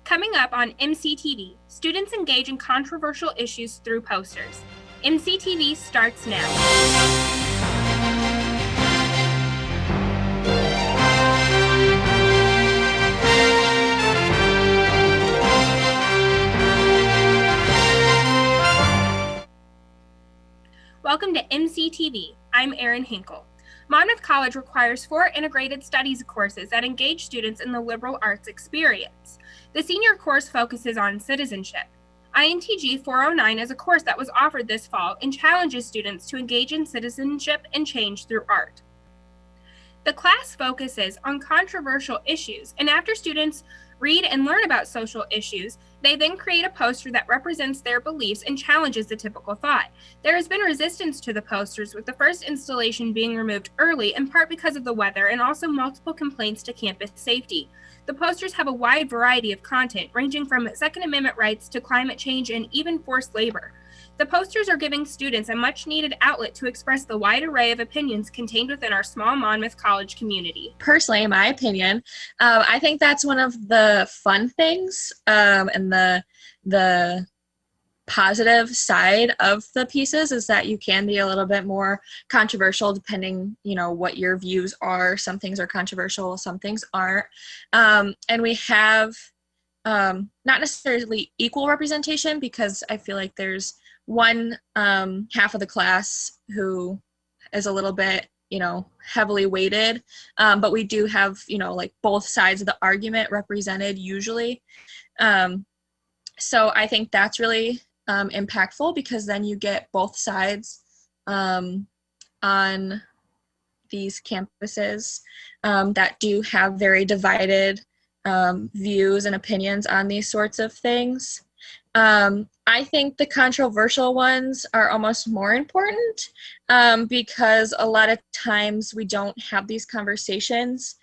Coming up on MCTV, students engage in controversial issues through posters. MCTV starts now. Welcome to MCTV. I'm Erin Hinkle. Monmouth College requires 4 integrated studies courses that engage students in the liberal arts experience. The senior course focuses on citizenship. INTG 409 is a course that was offered this fall and challenges students to engage in citizenship and change through art. The class focuses on controversial issues, and after students read and learn about social issues, they then create a poster that represents their beliefs and challenges the typical thought. There has been resistance to the posters, with the first installation being removed early, in part because of the weather and also multiple complaints to campus safety. The posters have a wide variety of content, ranging from Second Amendment rights to climate change and even forced labor. The posters are giving students a much-needed outlet to express the wide array of opinions contained within our small Monmouth College community. Personally, in my opinion, I think that's one of the fun things and the positive side of the pieces is that you can be a little bit more controversial depending, what your views are. Some things are controversial, some things aren't. And we have not necessarily equal representation, because I feel like there's one half of the class who is a little bit, heavily weighted, but we do have, both sides of the argument represented usually. So I think that's really impactful, because then you get both sides on these campuses that do have very divided views and opinions on these sorts of things. I think the controversial ones are almost more important because a lot of times we don't have these conversations.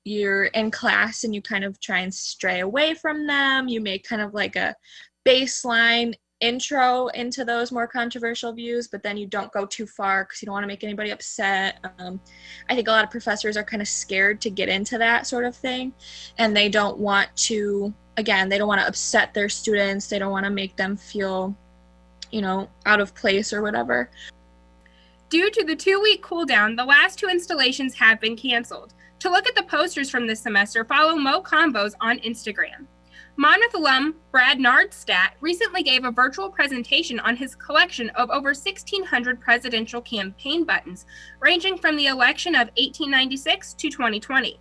You're in class and you kind of try and stray away from them. You make kind of like a baseline intro into those more controversial views, but then you don't go too far because you don't want to make anybody upset. I think a lot of professors are kind of scared to get into that sort of thing, and they don't want to, again, they don't want to upset their students. They don't want to make them feel, out of place or whatever. Due to the 2-week cool down, the last 2 installations have been canceled. To look at the posters from this semester, follow Mo Combos on Instagram. Monmouth alum Brad Nardstadt recently gave a virtual presentation on his collection of over 1,600 presidential campaign buttons, ranging from the election of 1896 to 2020.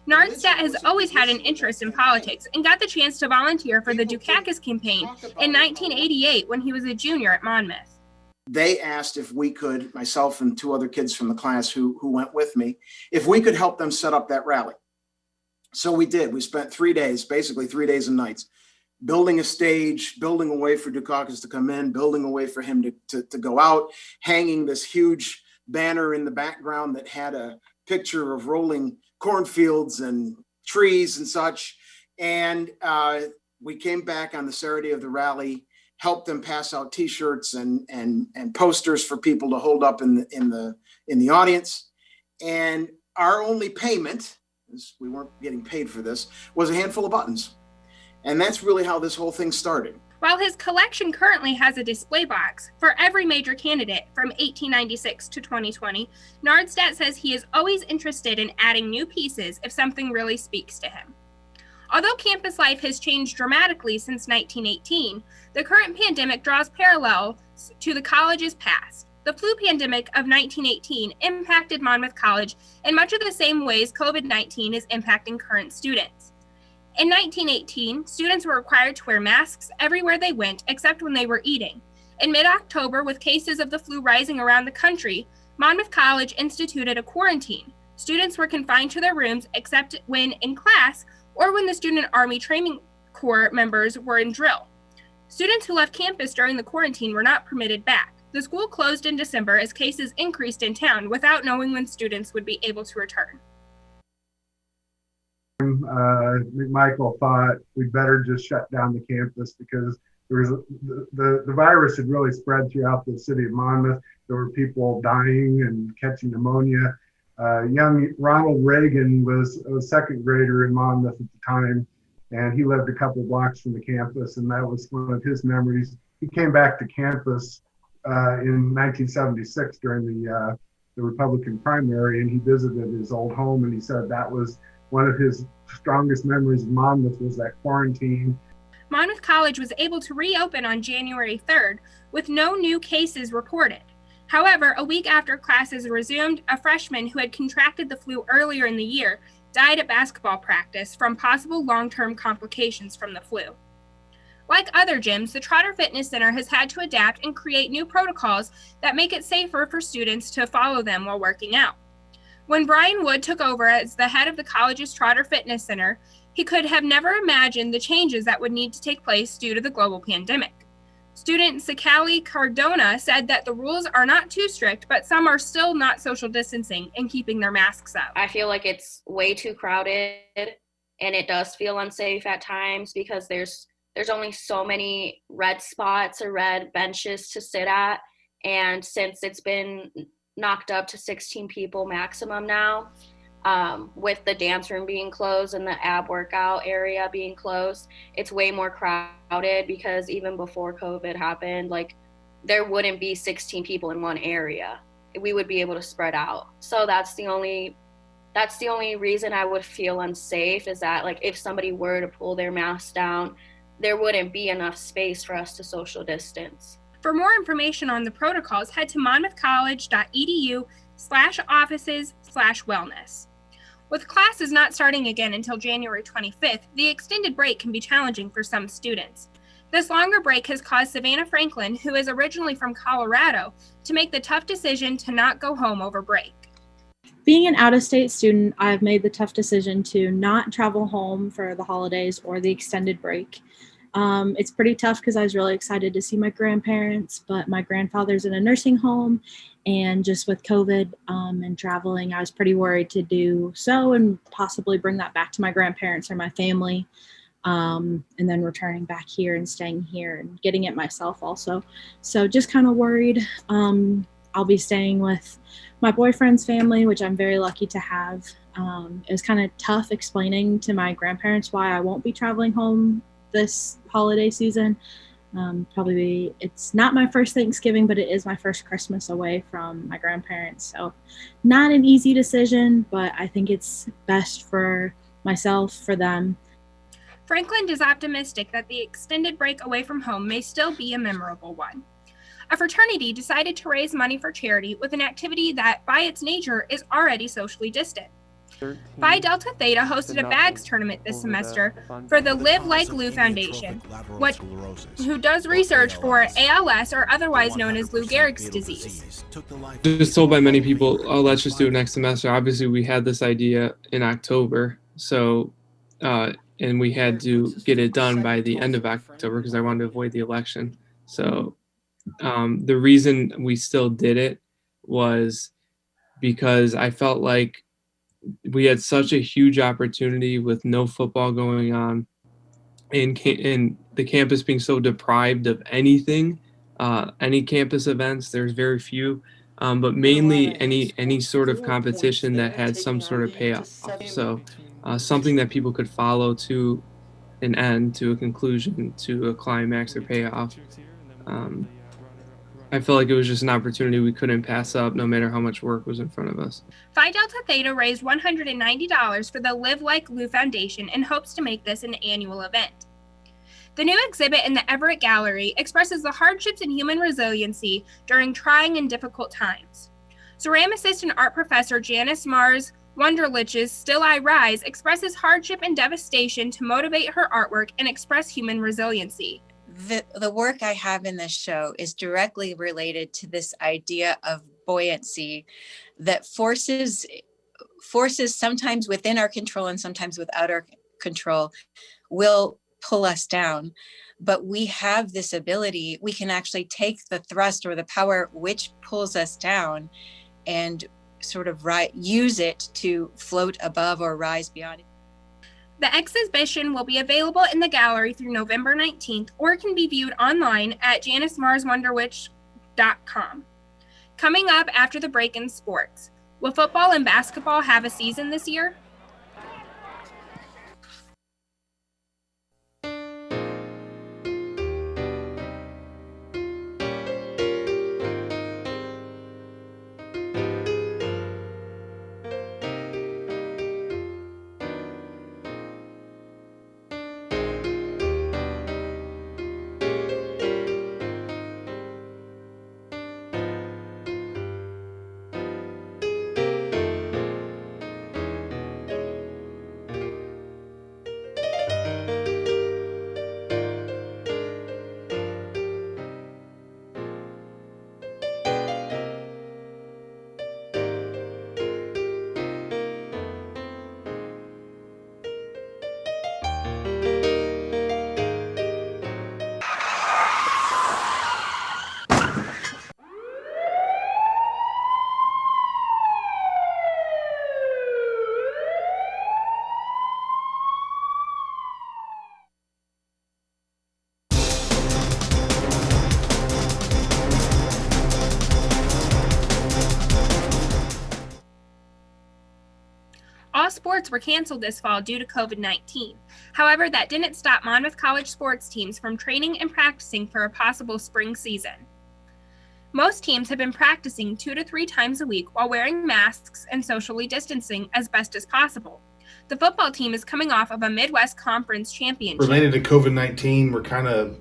Nardstadt has always had an interest in politics and got the chance to volunteer for the Dukakis campaign in 1988 when he was a junior at Monmouth. They asked if we could, myself and 2 other kids from the class who went with me, if we could help them set up that rally. So we did. We spent 3 days, basically 3 days and nights, building a stage, building a way for Dukakis to come in, building a way for him to go out, hanging this huge banner in the background that had a picture of rolling cornfields and trees and such. And we came back on the Saturday of the rally, helped them pass out T-shirts and posters for people to hold up in the audience. And our only payment, we weren't getting paid for this, was a handful of buttons. And that's really how this whole thing started. While his collection currently has a display box for every major candidate from 1896 to 2020, Nardstadt says he is always interested in adding new pieces if something really speaks to him. Although campus life has changed dramatically since 1918, the current pandemic draws parallels to the college's past. The flu pandemic of 1918 impacted Monmouth College in much of the same ways COVID-19 is impacting current students. In 1918, students were required to wear masks everywhere they went except when they were eating. In mid-October, with cases of the flu rising around the country, Monmouth College instituted a quarantine. Students were confined to their rooms except when in class or when the Student Army Training Corps members were in drill. Students who left campus during the quarantine were not permitted back. The school closed in December as cases increased in town without knowing when students would be able to return. McMichael thought we'd better just shut down the campus because there was the virus had really spread throughout the city of Monmouth. There were people dying and catching pneumonia. Young Ronald Reagan was a second grader in Monmouth at the time, and he lived a couple blocks from the campus, and that was one of his memories. He came back to campus in 1976 during the Republican primary, and he visited his old home, and he said that was one of his strongest memories of Monmouth was that quarantine. Monmouth College was able to reopen on January 3rd with no new cases reported. However, a week after classes resumed, a freshman who had contracted the flu earlier in the year died at basketball practice from possible long-term complications from the flu. Like other gyms, the Trotter Fitness Center has had to adapt and create new protocols that make it safer for students to follow them while working out. When Brian Wood took over as the head of the college's Trotter Fitness Center, he could have never imagined the changes that would need to take place due to the global pandemic. Student Sakali Cardona said that the rules are not too strict, but some are still not social distancing and keeping their masks up. I feel like it's way too crowded, and it does feel unsafe at times because there's only so many red spots or red benches to sit at. And since it's been knocked up to 16 people maximum now, with the dance room being closed and the ab workout area being closed, it's way more crowded because even before COVID happened, like there wouldn't be 16 people in one area. We would be able to spread out. So that's the only reason I would feel unsafe, is that like if somebody were to pull their mask down, there wouldn't be enough space for us to social distance. For more information on the protocols, head to monmouthcollege.edu/offices/wellness. With classes not starting again until January 25th, the extended break can be challenging for some students. This longer break has caused Savannah Franklin, who is originally from Colorado, to make the tough decision to not go home over break. Being an out-of-state student, I've made the tough decision to not travel home for the holidays or the extended break. It's pretty tough because I was really excited to see my grandparents, but my grandfather's in a nursing home, and just with COVID and traveling, I was pretty worried to do so and possibly bring that back to my grandparents or my family, and then returning back here and staying here and getting it myself also. So just kind of worried. I'll be staying with my boyfriend's family, which I'm very lucky to have. It was kind of tough explaining to my grandparents why I won't be traveling home this holiday season. Probably it's not my first Thanksgiving, but it is my first Christmas away from my grandparents. So not an easy decision, but I think it's best for myself, for them. Franklin is optimistic that the extended break away from home may still be a memorable one. A fraternity decided to raise money for charity with an activity that, by its nature, is already socially distant. Phi Delta Theta hosted a bags tournament this semester for the Live Like Lou Foundation, who does research for ALS, or otherwise known as Lou Gehrig's disease. Just told by many people, oh, let's just do it next semester. Obviously, we had this idea in October, so and we had to get it done by the end of October because I wanted to avoid the election. So the reason we still did it was because I felt like we had such a huge opportunity with no football going on and the campus being so deprived of anything, any campus events. There's very few, but mainly any sort of competition that had some sort of payoff. So something that people could follow to an end, to a conclusion, to a climax or payoff. I felt like it was just an opportunity we couldn't pass up no matter how much work was in front of us. Phi Delta Theta raised $190 for the Live Like Lou Foundation and hopes to make this an annual event. The new exhibit in the Everett Gallery expresses the hardships and human resiliency during trying and difficult times. Ceramicist and art professor Janice Mars Wunderlich's Still I Rise expresses hardship and devastation to motivate her artwork and express human resiliency. The work I have in this show is directly related to this idea of buoyancy that forces sometimes within our control and sometimes without our control will pull us down. But we have this ability, we can actually take the thrust or the power which pulls us down and sort of use it to float above or rise beyond it. The exhibition will be available in the gallery through November 19th, or can be viewed online at janicemarswunderlich.com. Coming up after the break in sports, will football and basketball have a season this year? sports were canceled this fall due to COVID-19. However, that didn't stop Monmouth College sports teams from training and practicing for a possible spring season. Most teams have been practicing 2 to 3 times a week while wearing masks and socially distancing as best as possible. The football team is coming off of a Midwest Conference championship. Related to COVID-19, we're kind of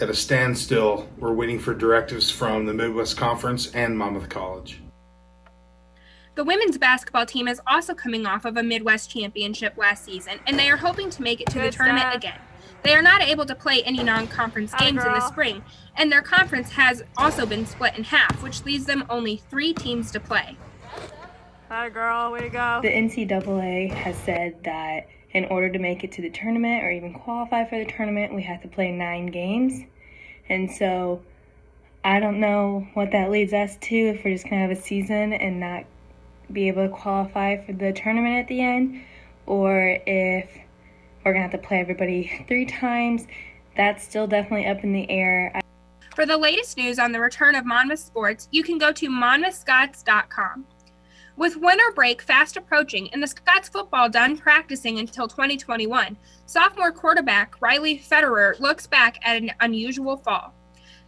at a standstill. We're waiting for directives from the Midwest Conference and Monmouth College. The women's basketball team is also coming off of a Midwest championship last season, and they are hoping to make it to the tournament again. They are not able to play any non-conference games in the spring, and their conference has also been split in half, which leaves them only 3 teams to play. Hi, girl. Way to go. The NCAA has said that in order to make it to the tournament or even qualify for the tournament, we have to play 9 games. And so I don't know what that leads us to, if we're just going to have a season and not be able to qualify for the tournament at the end, or if we're going to have to play everybody 3 times. That's still definitely up in the air. For the latest news on the return of Monmouth sports, you can go to monmouthscots.com. With winter break fast approaching and the Scots football done practicing until 2021, sophomore quarterback Riley Federer looks back at an unusual fall.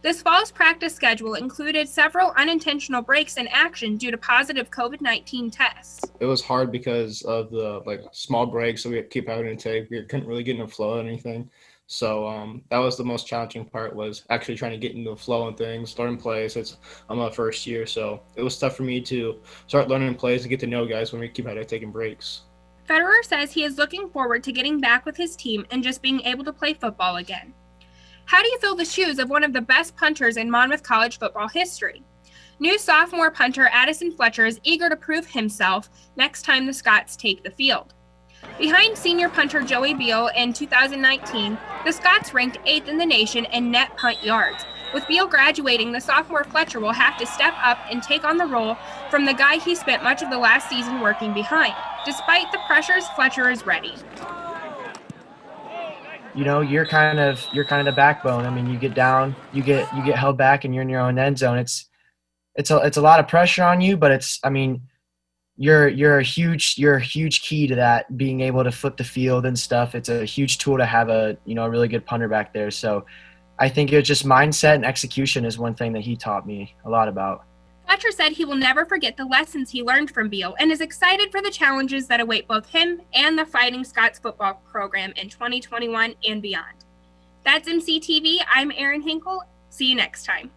This fall's practice schedule included several unintentional breaks in action due to positive COVID-19 tests. It was hard because of the small breaks that we had to keep having to take. We couldn't really get in the flow or anything. So that was the most challenging part, was actually trying to get into the flow and things, learn plays. I'm my first year, so it was tough for me to start learning plays and get to know guys when we keep having to taking breaks. Federer says he is looking forward to getting back with his team and just being able to play football again. How do you fill the shoes of one of the best punters in Monmouth College football history? New sophomore punter Addison Fletcher is eager to prove himself next time the Scots take the field. Behind senior punter Joey Beal in 2019, the Scots ranked 8th in the nation in net punt yards. With Beal graduating, the sophomore Fletcher will have to step up and take on the role from the guy he spent much of the last season working behind. Despite the pressures, Fletcher is ready. You're kind of the backbone. I mean, you get down, you get held back, and you're in your own end zone. It's a lot of pressure on you, but you're a huge key to that, being able to flip the field and stuff. It's a huge tool to have a really good punter back there. So I think it was just mindset and execution is one thing that he taught me a lot about. Fletcher said he will never forget the lessons he learned from Beal and is excited for the challenges that await both him and the Fighting Scots football program in 2021 and beyond. That's MCTV. I'm Erin Hinkle. See you next time.